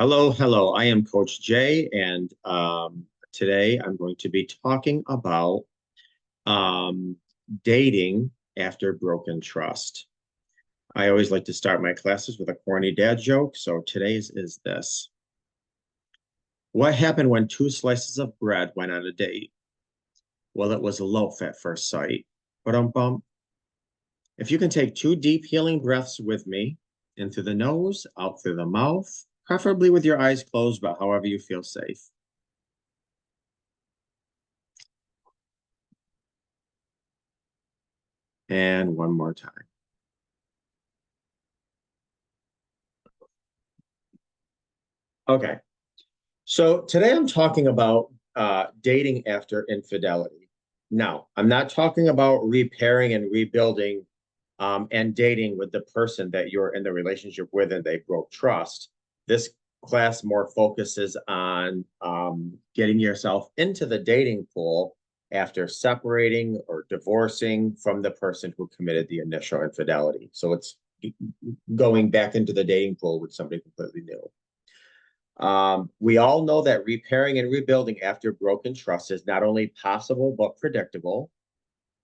Hello, hello. I am Coach Jay, and today I'm going to be talking about um, dating after broken trust. I always like to start my classes with a corny dad joke, so today's is this. What happened when two slices of bread went on a date? Well, it was a loaf at first sight. But if you can take two deep healing breaths with me, in through the nose, out through the mouth, preferably with your eyes closed, but however you feel safe. And one more time. Okay. So today I'm talking about dating after infidelity. Now, I'm not talking about repairing and rebuilding and dating with the person that you're in the relationship with and they broke trust. This class more focuses on getting yourself into the dating pool after separating or divorcing from the person who committed the initial infidelity. So it's going back into the dating pool with somebody completely new. We all know that repairing and rebuilding after broken trust is not only possible, but predictable.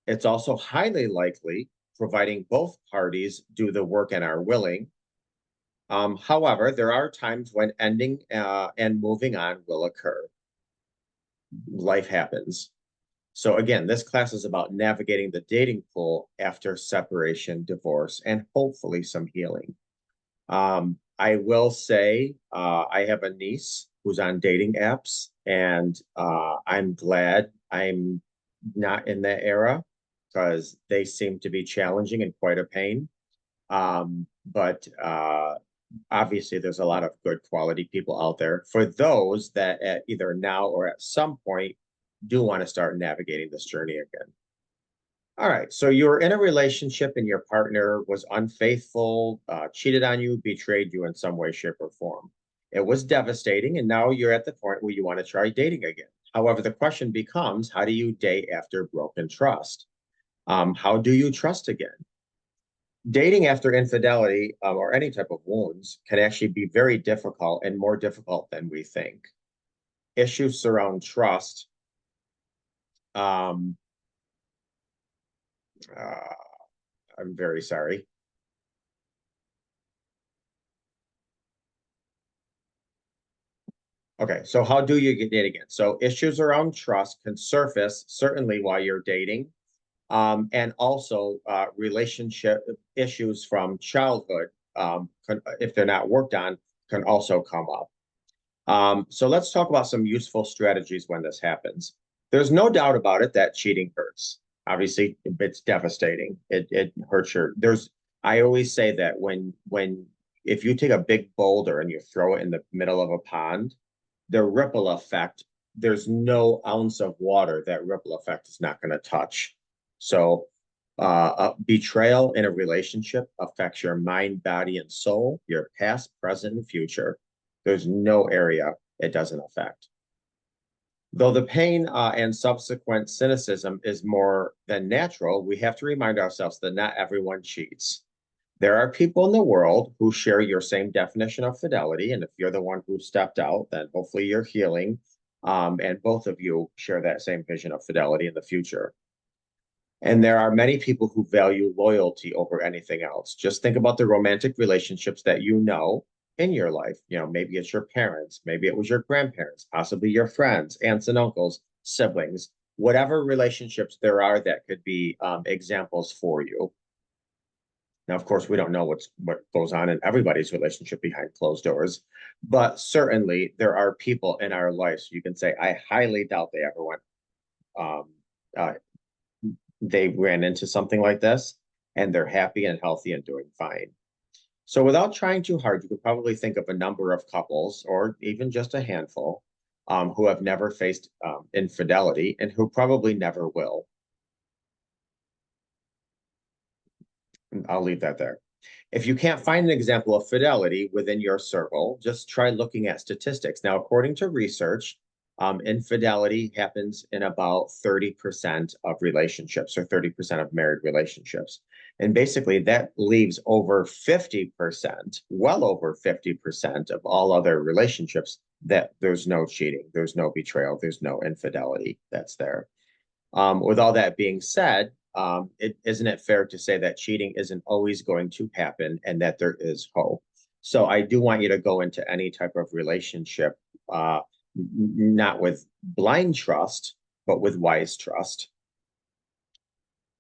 It's also highly likely, providing both parties do the work and are willing. However, there are times when ending and moving on will occur. Life happens. So again, this class is about navigating the dating pool after separation, divorce, and hopefully some healing. I will say I have a niece who's on dating apps, and I'm glad I'm not in that era because they seem to be challenging and quite a pain. But obviously, there's a lot of good quality people out there for those that at either now or at some point do want to start navigating this journey again. All right. So you were in a relationship and your partner was unfaithful, cheated on you, betrayed you in some way, shape, or form. It was devastating. And now you're at the point where you want to try dating again. However, the question becomes, how do you date after broken trust? How do you trust again? Dating after infidelity or any type of wounds can actually be very difficult and more difficult than we think. Issues surround trust. Um, uh, I'm very sorry. Okay, so how do you get date again? So issues around trust can surface certainly while you're dating, and also relationship issues from childhood, if they're not worked on, can also come up. So let's talk about some useful strategies when this happens. There's no doubt about it that cheating hurts. Obviously, it's devastating. It hurts your. I always say that when if you take a big boulder and you throw it in the middle of a pond, the ripple effect, there's no ounce of water that ripple effect is not going to touch. So, betrayal in a relationship affects your mind, body, and soul, your past, present, and future. There's no area it doesn't affect. Though the pain and subsequent cynicism is more than natural, we have to remind ourselves that not everyone cheats. There are people in the world who share your same definition of fidelity. And if you're the one who stepped out, then hopefully you're healing. And both of you share that same vision of fidelity in the future. And there are many people who value loyalty over anything else. Just think about the romantic relationships that you know in your life. You know, maybe it's your parents, maybe it was your grandparents, possibly your friends, aunts and uncles, siblings, whatever relationships there are that could be examples for you. Now, of course, we don't know what goes on in everybody's relationship behind closed doors, but certainly there are people in our lives. You can say, I highly doubt they ever went, um, uh, they ran into something like this, and they're happy and healthy and doing fine. So, without trying too hard, you could probably think of a number of couples, or even just a handful, who have never faced infidelity and who probably never will. I'll leave that there. If you can't find an example of fidelity within your circle, just try looking at statistics. Now, according to research, infidelity happens in about 30% of relationships or 30% of married relationships. And basically that leaves over 50%, well over 50% of all other relationships that there's no cheating, there's no betrayal, there's no infidelity that's there. With all that being said, isn't it fair to say that cheating isn't always going to happen and that there is hope? So I do want you to go into any type of relationship, not with blind trust, but with wise trust.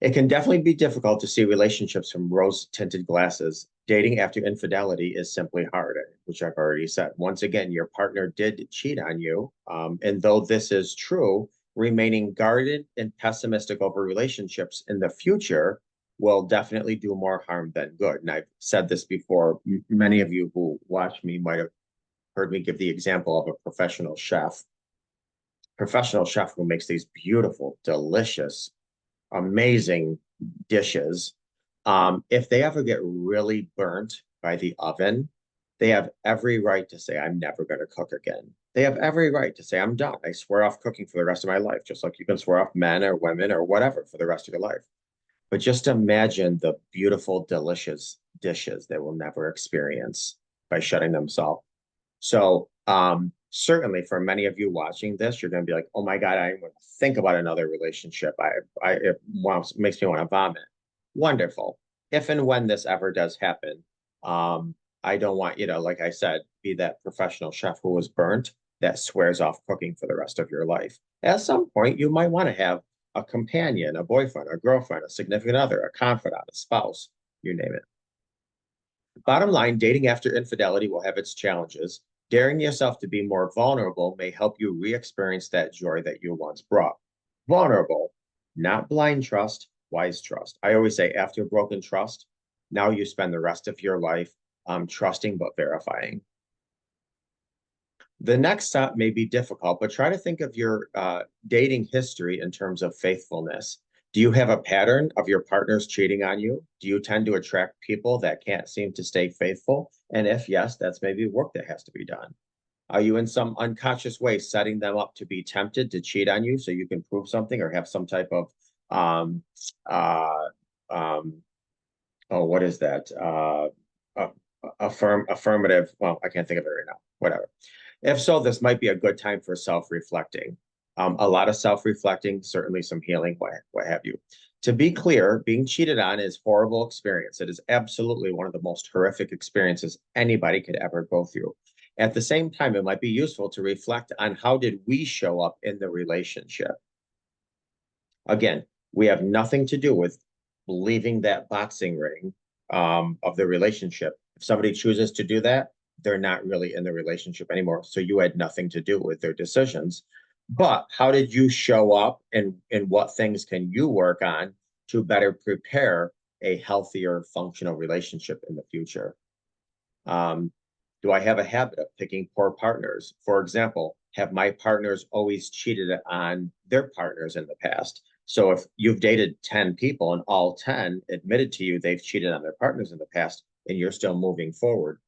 It can definitely be difficult to see relationships from rose-tinted glasses. Dating after infidelity is simply hard, which I've already said. Once again, your partner did cheat on you. And though this is true, remaining guarded and pessimistic over relationships in the future will definitely do more harm than good. And I've said this before. Many of you who watch me might have heard me give the example of a professional chef who makes these beautiful, delicious, amazing dishes. If they ever get really burnt by the oven, they have every right to say, I'm never going to cook again. They have every right to say, I'm done. I swear off cooking for the rest of my life, just like you can swear off men or women or whatever for the rest of your life. But just imagine the beautiful, delicious dishes they will never experience by shutting themselves. So certainly for many of you watching this, you're going to be like, oh my God, I'm going to think about another relationship. It makes me want to vomit. Wonderful. If and when this ever does happen, I don't want you to, like I said, be that professional chef who was burnt that swears off cooking for the rest of your life. At some point, you might want to have a companion, a boyfriend, a girlfriend, a significant other, a confidant, a spouse, you name it. Bottom line, dating after infidelity will have its challenges. Daring yourself to be more vulnerable may help you re-experience that joy that you once brought. Vulnerable, not blind trust, wise trust. I always say after broken trust, now you spend the rest of your life trusting but verifying. The next step may be difficult, but try to think of your dating history in terms of faithfulness. Do you have a pattern of your partners cheating on you? Do you tend to attract people that can't seem to stay faithful? And if yes, that's maybe work that has to be done. Are you in some unconscious way setting them up to be tempted to cheat on you so you can prove something or have some type of um uh um oh what is that? Affirmative. Well, I can't think of it right now. Whatever. If so, this might be a good time for self-reflecting. A lot of self-reflecting, certainly some healing, what have you. To be clear, being cheated on is a horrible experience. It is absolutely one of the most horrific experiences anybody could ever go through. At the same time, it might be useful to reflect on how did we show up in the relationship. Again, we have nothing to do with leaving that boxing ring of the relationship. If somebody chooses to do that, they're not really in the relationship anymore. So you had nothing to do with their decisions. But how did you show up and what things can you work on to better prepare a healthier, functional relationship in the future? Um, do I have a habit of picking poor partners? For example, have my partners always cheated on their partners in the past? So if you've dated 10 people and all 10 admitted to you they've cheated on their partners in the past and you're still moving forward,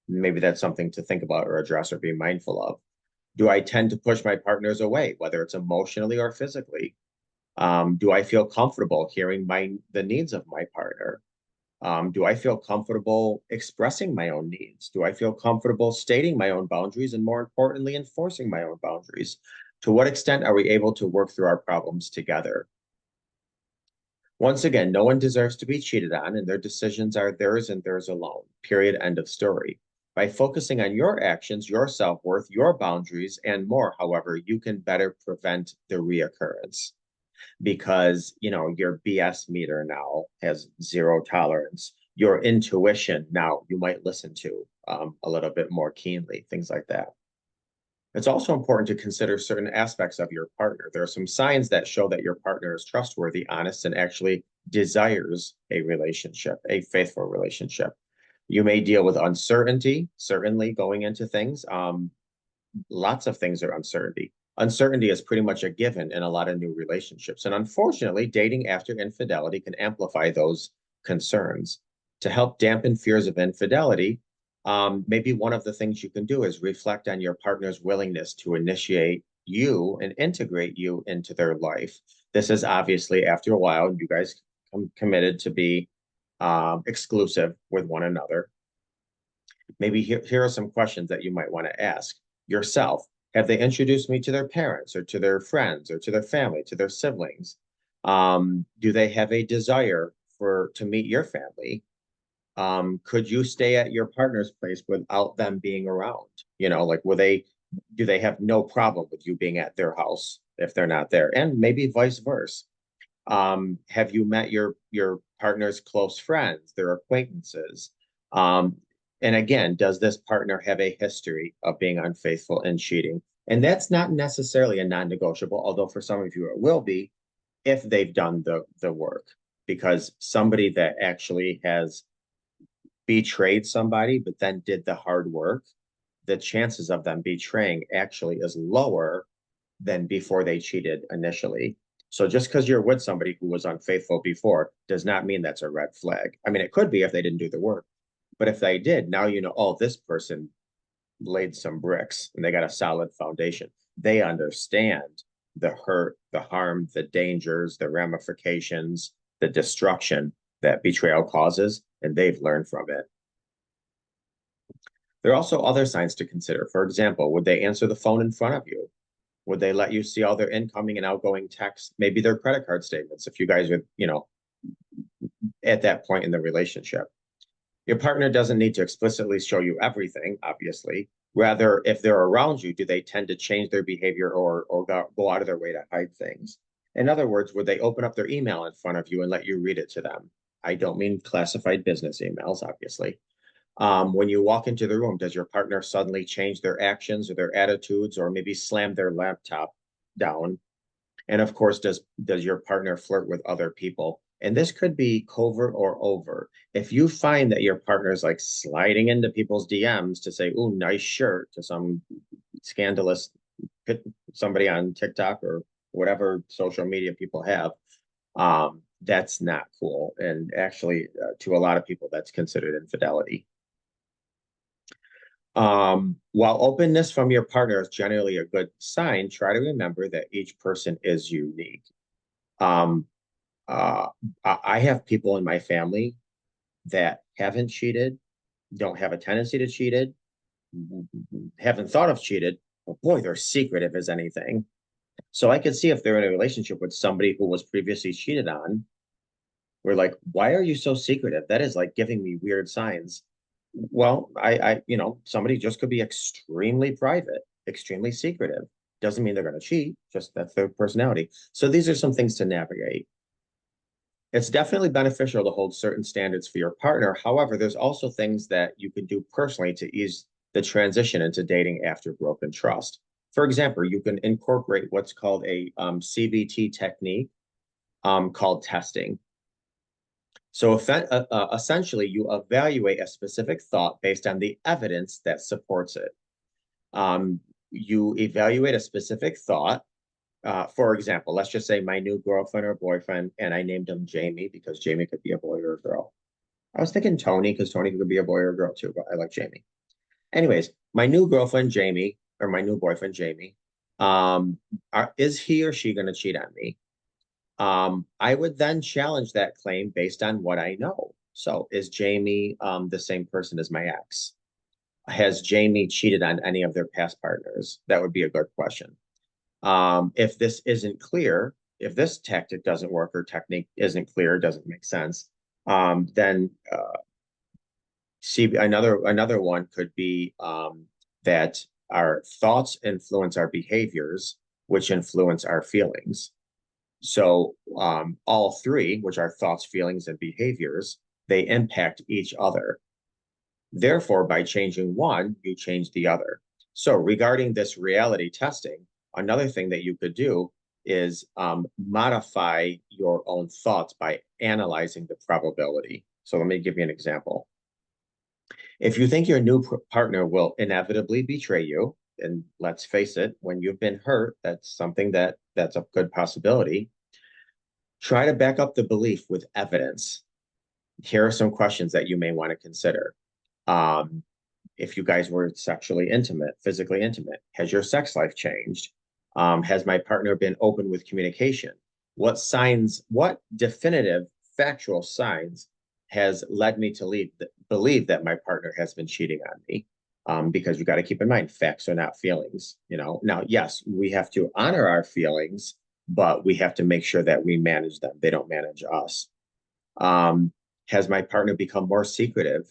maybe that's something to think about or address or be mindful of. Do I tend to push my partners away, whether it's emotionally or physically? Do I feel comfortable hearing the needs of my partner? Do I feel comfortable expressing my own needs? Do I feel comfortable stating my own boundaries and, more importantly, enforcing my own boundaries? To what extent are we able to work through our problems together? Once again, no one deserves to be cheated on, and their decisions are theirs and theirs alone. Period. End of story. By focusing on your actions, your self-worth, your boundaries, and more, however, you can better prevent the reoccurrence because your BS meter now has zero tolerance. Your intuition now you might listen to a little bit more keenly, things like that. It's also important to consider certain aspects of your partner. There are some signs that show that your partner is trustworthy, honest, and actually desires a relationship, a faithful relationship. You may deal with uncertainty, certainly going into things. Lots of things are uncertainty. Uncertainty is pretty much a given in a lot of new relationships. And unfortunately, dating after infidelity can amplify those concerns. To help dampen fears of infidelity, maybe one of the things you can do is reflect on your partner's willingness to initiate you and integrate you into their life. This is obviously after a while, you guys committed to be exclusive with one another. Maybe here are some questions that you might want to ask yourself. Have they introduced me to their parents or to their friends or to their family, to their siblings? Do they have a desire to meet your family? Could you stay at your partner's place without them being around? Like, do they have no problem with you being at their house if they're not there? And maybe vice versa. Have you met your partner's close friends, their acquaintances? Um, and again, does this partner have a history of being unfaithful and cheating? And that's not necessarily a non-negotiable, although for some of you it will be if they've done the work, because somebody that actually has betrayed somebody but then did the hard work, the chances of them betraying actually is lower than before they cheated initially. So just because you're with somebody who was unfaithful before does not mean that's a red flag. I mean, it could be if they didn't do the work, but if they did, now you know, oh, this person laid some bricks and they got a solid foundation. They understand the hurt, the harm, the dangers, the ramifications, the destruction that betrayal causes, and they've learned from it. There are also other signs to consider. For example, would they answer the phone in front of you? Would they let you see all their incoming and outgoing texts, maybe their credit card statements, if you guys are, at that point in the relationship? Your partner doesn't need to explicitly show you everything, obviously. Rather, if they're around you, do they tend to change their behavior or go out of their way to hide things? In other words, would they open up their email in front of you and let you read it to them? I don't mean classified business emails, obviously. When you walk into the room, does your partner suddenly change their actions or their attitudes, or maybe slam their laptop down? And of course, does your partner flirt with other people? And this could be covert or overt. If you find that your partner is like sliding into people's DMs to say, "Oh, nice shirt," to some scandalous somebody on TikTok or whatever social media people have, that's not cool. And actually, to a lot of people, that's considered infidelity. While openness from your partner is generally a good sign, try to remember that each person is unique. Um, uh, I have people in my family that haven't cheated, don't have a tendency to cheated, haven't thought of cheated, but boy, they're secretive as anything. So I could see if they're in a relationship with somebody who was previously cheated on, we're like, why are you so secretive? That is like giving me weird signs. Well, somebody just could be extremely private, extremely secretive. Doesn't mean they're going to cheat, just that's their personality. So these are some things to navigate. It's definitely beneficial to hold certain standards for your partner. However, there's also things that you can do personally to ease the transition into dating after broken trust. For example, you can incorporate what's called a CBT technique called testing. So essentially, you evaluate a specific thought based on the evidence that supports it. You evaluate a specific thought. For example, let's just say my new girlfriend or boyfriend, and I named him Jamie because Jamie could be a boy or a girl. I was thinking Tony because Tony could be a boy or a girl too, but I like Jamie. Anyways, my new girlfriend Jamie, or my new boyfriend Jamie, is he or she going to cheat on me? I would then challenge that claim based on what I know. So is Jamie the same person as my ex? Has Jamie cheated on any of their past partners? That would be a good question. If this isn't clear, if this tactic doesn't work or technique isn't clear, doesn't make sense, then see another one could be that our thoughts influence our behaviors, which influence our feelings. So all three, which are thoughts, feelings, and behaviors, they impact each other. Therefore, by changing one, you change the other. So regarding this reality testing, another thing that you could do is modify your own thoughts by analyzing the probability. So let me give you an example. If you think your new partner will inevitably betray you, and let's face it, when you've been hurt, that's something that's a good possibility. Try to back up the belief with evidence. Here are some questions that you may want to consider. If you guys were sexually intimate, physically intimate, has your sex life changed? Has my partner been open with communication? What definitive factual signs has led me to believe that my partner has been cheating on me. Because you got to keep in mind, facts are not feelings. Now, yes, we have to honor our feelings, but we have to make sure that we manage them. They don't manage us. Um, has my partner become more secretive?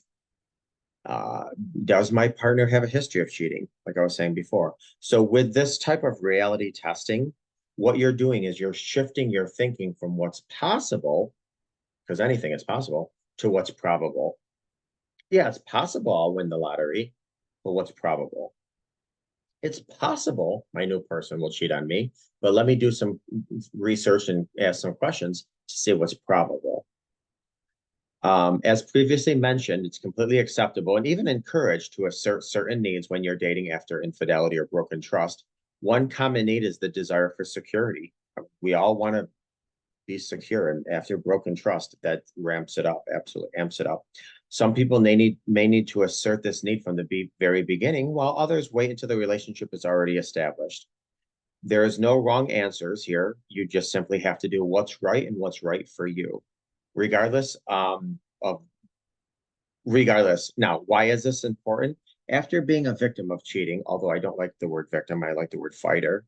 Uh, does my partner have a history of cheating? Like I was saying before. So with this type of reality testing, what you're doing is you're shifting your thinking from what's possible, because anything is possible, to what's probable. Yeah, it's possible I'll win the lottery, but what's probable? It's possible my new person will cheat on me, but let me do some research and ask some questions to see what's probable. As previously mentioned, it's completely acceptable and even encouraged to assert certain needs when you're dating after infidelity or broken trust. One common need is the desire for security. We all want to be secure, and after broken trust, that ramps it up, absolutely amps it up. Some people may need to assert this need from the very beginning, while others wait until the relationship is already established. There is no wrong answers here. You just simply have to do what's right and what's right for you, regardless of regardless. Now, why is this important? After being a victim of cheating, although I don't like the word victim, I like the word fighter.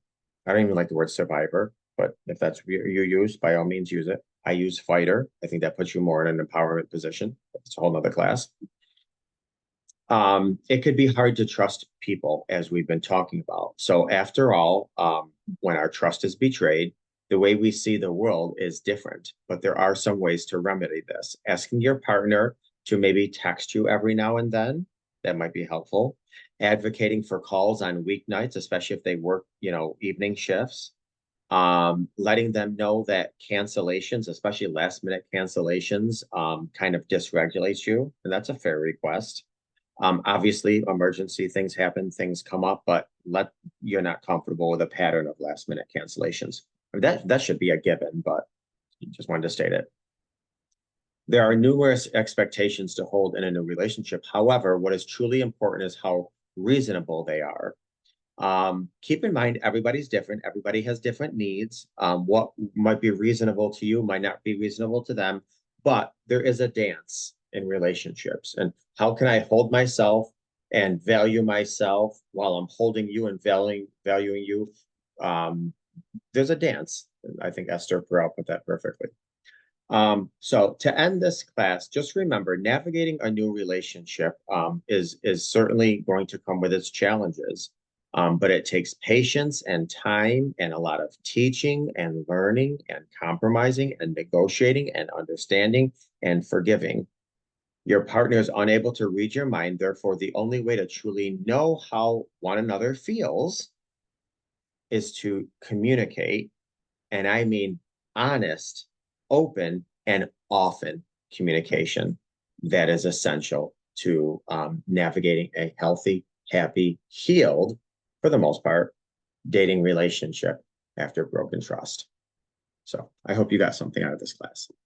I don't even like the word survivor, but if that's what you use, by all means use it. I use fighter. I think that puts you more in an empowerment position. It's a whole nother class. It could be hard to trust people, as we've been talking about. So after all, when our trust is betrayed, the way we see the world is different, but there are some ways to remedy this. Asking your partner to maybe text you every now and then, that might be helpful. Advocating for calls on weeknights, especially if they work, evening shifts. Letting them know that cancellations, especially last minute cancellations, kind of dysregulates you. And that's a fair request. Obviously, emergency things happen, things come up, but you're not comfortable with a pattern of last minute cancellations. That should be a given, but just wanted to state it. There are numerous expectations to hold in a new relationship. However, what is truly important is how reasonable they are. Keep in mind, everybody's different. Everybody has different needs. What might be reasonable to you might not be reasonable to them, but there is a dance in relationships. And how can I hold myself and value myself while I'm holding you and valuing you? There's a dance. I think Esther Perel put that perfectly. So to end this class, just remember navigating a new relationship is certainly going to come with its challenges. But it takes patience and time and a lot of teaching and learning and compromising and negotiating and understanding and forgiving. Your partner is unable to read your mind. Therefore, the only way to truly know how one another feels is to communicate. And I mean honest, open, and often communication. That is essential to navigating a healthy, happy, healed, for the most part, dating relationship after broken trust. So I hope you got something out of this class.